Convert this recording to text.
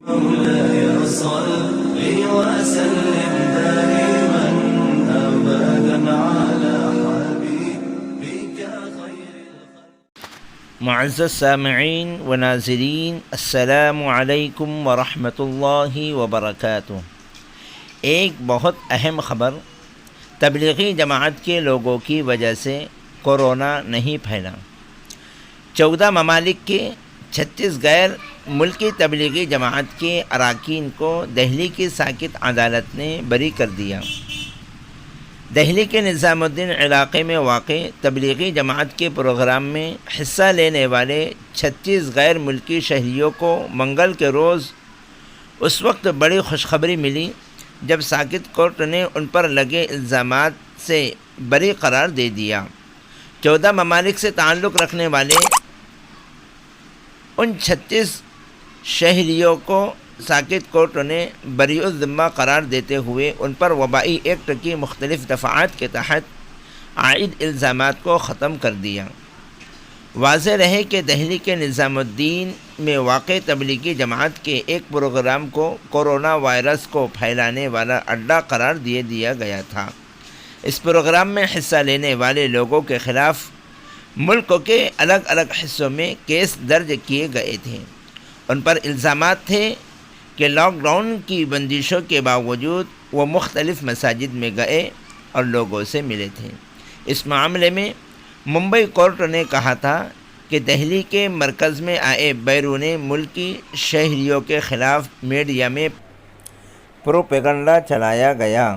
مولاي صل وسلم دائما أبدا على حبيبك خير الخلق. معزز سامعین و ناظرین، السلام علیکم ورحمۃ اللہ وبرکاتہ۔ ایک بہت اہم خبر، تبلیغی جماعت کے لوگوں کی وجہ سے کورونا نہیں پھیلا۔ 14 ممالک کے 36 غیر ملکی تبلیغی جماعت کے اراکین کو دہلی کی ساکت عدالت نے بری کر دیا۔ دہلی کے نظام الدین علاقے میں واقع تبلیغی جماعت کے پروگرام میں حصہ لینے والے 36 غیر ملکی شہریوں کو منگل کے روز اس وقت بڑی خوشخبری ملی جب ساکت کورٹ نے ان پر لگے الزامات سے بری قرار دے دیا۔ 14 ممالک سے تعلق رکھنے والے ان 36 شہریوں کو ساکت کورٹ نے بری الذمہ قرار دیتے ہوئے ان پر وبائی ایکٹ کی مختلف دفعات کے تحت عائد الزامات کو ختم کر دیا۔ واضح رہے کہ دہلی کے نظام الدین میں واقع تبلیغی جماعت کے ایک پروگرام کو کورونا وائرس کو پھیلانے والا اڈہ قرار دیا گیا تھا۔ اس پروگرام میں حصہ لینے والے لوگوں کے خلاف ملک کے الگ الگ حصوں میں کیس درج کیے گئے تھے۔ ان پر الزامات تھے کہ لاک ڈاؤن کی بندشوں کے باوجود وہ مختلف مساجد میں گئے اور لوگوں سے ملے تھے۔ اس معاملے میں ممبئی کورٹ نے کہا تھا کہ دہلی کے مرکز میں آئے بیرون ملکی شہریوں کے خلاف میڈیا میں پروپیگنڈا چلایا گیا۔